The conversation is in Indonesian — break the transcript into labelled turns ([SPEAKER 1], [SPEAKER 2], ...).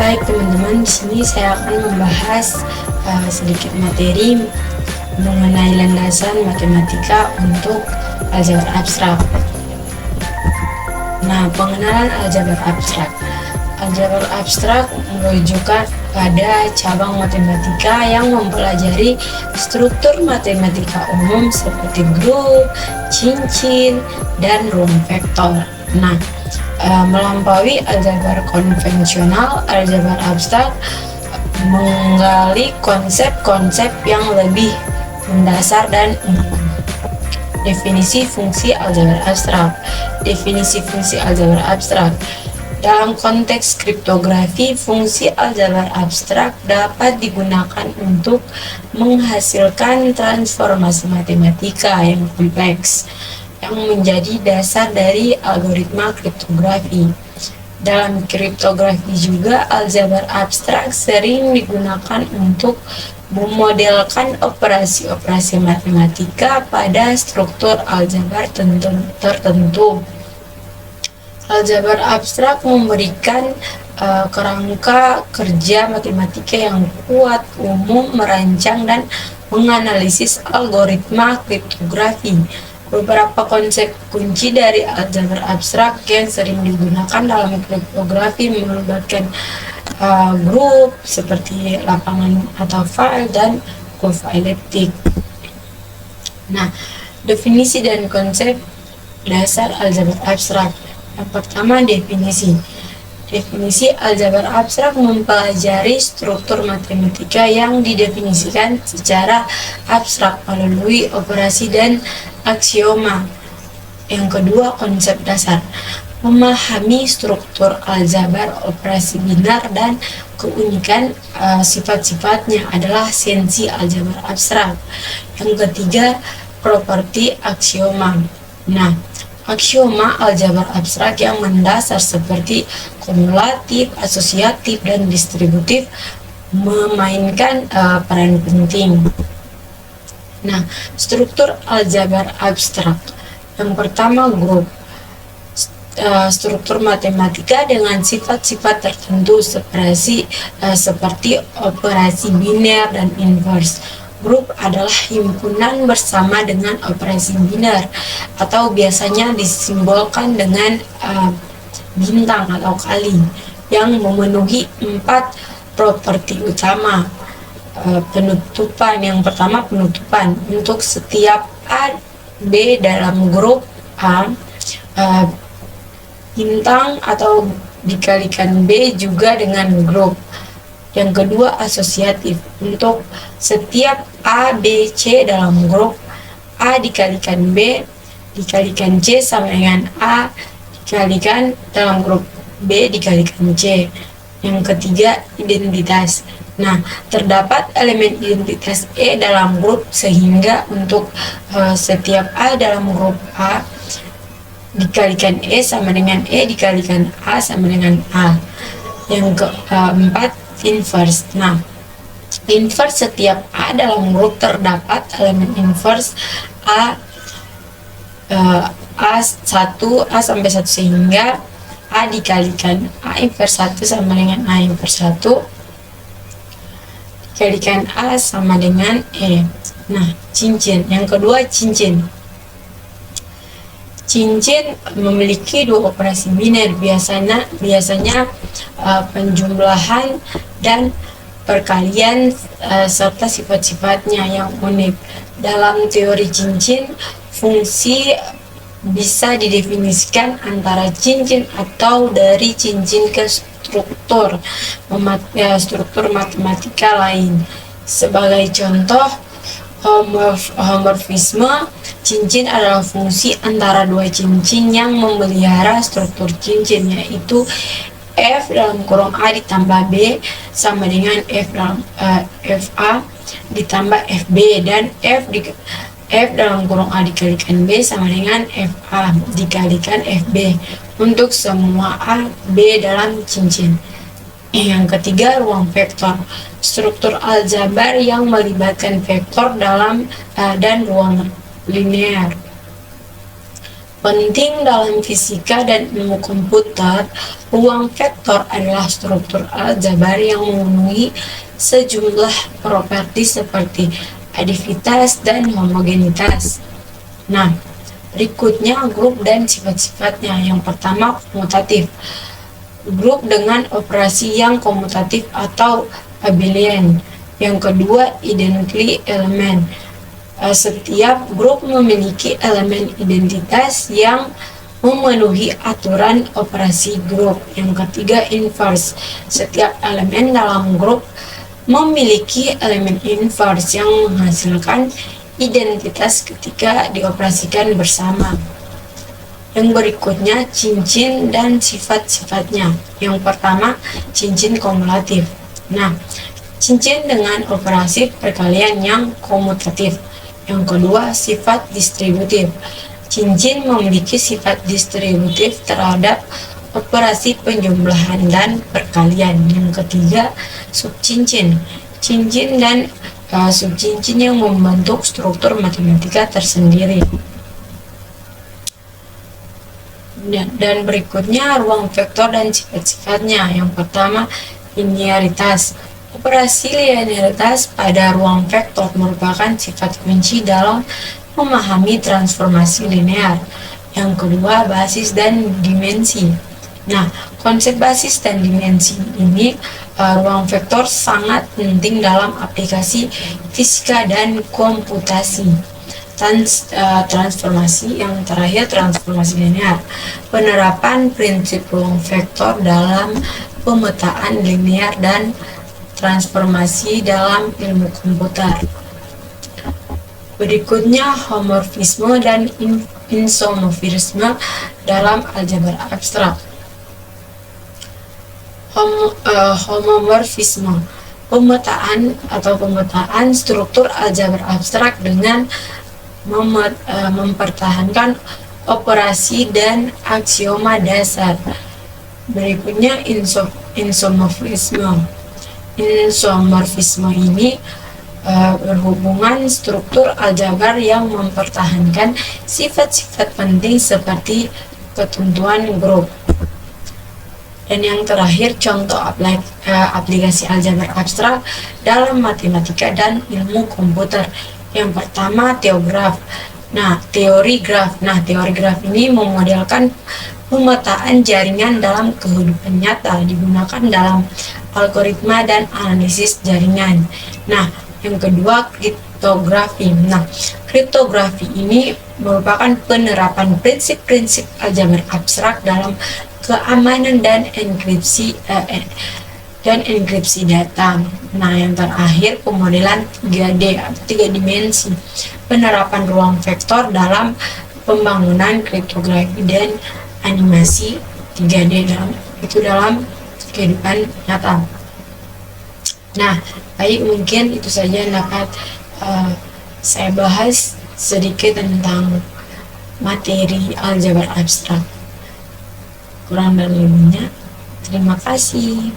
[SPEAKER 1] Baik teman-teman, di sini saya akan membahas sedikit materi mengenai landasan matematika untuk aljabar abstrak. Nah, pengenalan aljabar abstrak. Aljabar abstrak merujukan pada cabang matematika yang mempelajari struktur matematika umum seperti grup, cincin, dan ruang vektor. Nah, melampaui aljabar konvensional, aljabar abstrak menggali konsep-konsep yang lebih mendasar dan umum. Definisi fungsi aljabar abstrak. Definisi fungsi aljabar abstrak. Dalam konteks kriptografi, fungsi aljabar abstrak dapat digunakan untuk menghasilkan transformasi matematika yang kompleks yang menjadi dasar dari algoritma kriptografi. Dalam kriptografi juga, aljabar abstrak sering digunakan untuk memodelkan operasi-operasi matematika pada struktur aljabar tertentu. Aljabar abstrak memberikan kerangka kerja matematika yang kuat, umum, merancang, dan menganalisis algoritma kriptografi. Beberapa konsep kunci dari aljabar abstrak yang sering digunakan dalam kriptografi melibatkan grup seperti lapangan atau file dan kurva eliptik. Nah, definisi dan konsep dasar aljabar abstrak. Yang pertama, definisi. Definisi aljabar abstrak mempelajari struktur matematika yang didefinisikan secara abstrak melalui operasi dan aksioma. Yang kedua, konsep dasar. Memahami struktur aljabar, operasi binar, dan keunikan sifat-sifatnya adalah esensi aljabar abstrak. Yang ketiga, properti aksioma. Nah, aksioma aljabar abstrak yang mendasar seperti kumulatif, asosiatif, dan distributif memainkan peran penting. Nah, struktur aljabar abstrak. Yang pertama, grup. Struktur matematika dengan sifat-sifat tertentu seperti operasi biner dan invers. Grup adalah himpunan bersama dengan operasi biner atau biasanya disimbolkan dengan bintang atau kali yang memenuhi 4 properti utama. Penutupan. Yang pertama, penutupan. Untuk setiap A, B dalam grup A, bintang atau dikalikan B juga dengan grup. Yang kedua, asosiatif. Untuk setiap A, B, C dalam grup, A dikalikan B dikalikan C sama dengan A dikalikan dalam grup B dikalikan C. Yang ketiga, identitas. Nah, terdapat elemen identitas E dalam grup sehingga untuk setiap A dalam grup A dikalikan E sama dengan E dikalikan A sama dengan A. Yang keempat, inverse. Nah, inverse setiap A dalam grup terdapat elemen inverse A1 A sampai 1 sehingga A dikalikan A inverse 1 sama dengan A inverse 1 dikalikan A sama dengan E. Nah, cincin. Yang kedua, cincin. Cincin memiliki 2 operasi biner, biasanya penjumlahan dan perkalian serta sifat-sifatnya yang unik. Dalam teori cincin, fungsi bisa didefinisikan antara cincin atau dari cincin ke struktur matematika lain. Sebagai contoh, homomorfisme cincin adalah fungsi antara 2 cincin yang memelihara struktur cincin, yaitu F dalam kurung A ditambah B sama dengan FA ditambah FB, dan F dalam kurung A dikalikan B sama dengan FA dikalikan FB untuk semua A, B dalam cincin. Yang ketiga, ruang vektor. Struktur aljabar yang melibatkan vektor dalam dan ruang linear. Penting dalam fisika dan ilmu komputer, ruang vektor adalah struktur aljabar yang memenuhi sejumlah properti seperti adivitas dan homogenitas. Nah, berikutnya grup dan sifat-sifatnya. Yang pertama, komutatif. Grup dengan operasi yang komutatif atau abelian. Yang kedua, identity element. Setiap grup memiliki elemen identitas yang memenuhi aturan operasi grup. Yang ketiga, inverse. Setiap elemen dalam grup memiliki elemen inverse yang menghasilkan identitas ketika dioperasikan bersama. Yang berikutnya, cincin dan sifat-sifatnya. Yang pertama, cincin kumulatif. Nah, cincin dengan operasi perkalian yang komutatif. Yang kedua, sifat distributif. Cincin memiliki sifat distributif terhadap operasi penjumlahan dan perkalian. Yang ketiga, subcincin. Cincin dan subcincin yang membentuk struktur matematika tersendiri. Dan berikutnya, ruang vektor dan sifat-sifatnya. Yang pertama, linearitas. Operasi linearitas pada ruang vektor merupakan sifat kunci dalam memahami transformasi linear. Yang kedua, basis dan dimensi. Nah, konsep basis dan dimensi ini ruang vektor sangat penting dalam aplikasi fisika dan komputasi. Transformasi yang terakhir, transformasi linear. Penerapan prinsip ruang vektor dalam pemetaan linear dan transformasi dalam ilmu komputer. Berikutnya, homomorfisme dan isomorfisme dalam aljabar abstrak. Homomorfisme, pemetaan struktur aljabar abstrak dengan mempertahankan operasi dan aksioma dasar. Berikutnya, isomorfisme. Isomorfisme ini berhubungan struktur aljabar yang mempertahankan sifat-sifat penting seperti ketentuan grup. Dan yang terakhir, contoh aplikasi aljabar abstrak dalam matematika dan ilmu komputer. Yang pertama, teograf. Teori graf ini memodelkan pemetaan jaringan dalam kehidupan nyata, digunakan dalam algoritma dan analisis jaringan. Yang kedua, kriptografi. Kriptografi ini merupakan penerapan prinsip-prinsip aljabar abstrak dalam keamanan dan enkripsi data. Yang terakhir, pemodelan 3D atau 3 dimensi. Penerapan ruang vektor dalam pembangunan kriptografi dan animasi 3D dalam kehidupan nyata. Baik, mungkin itu saja yang dapat saya bahas sedikit tentang materi aljabar abstrak. Kurang dan lebihnya, terima kasih.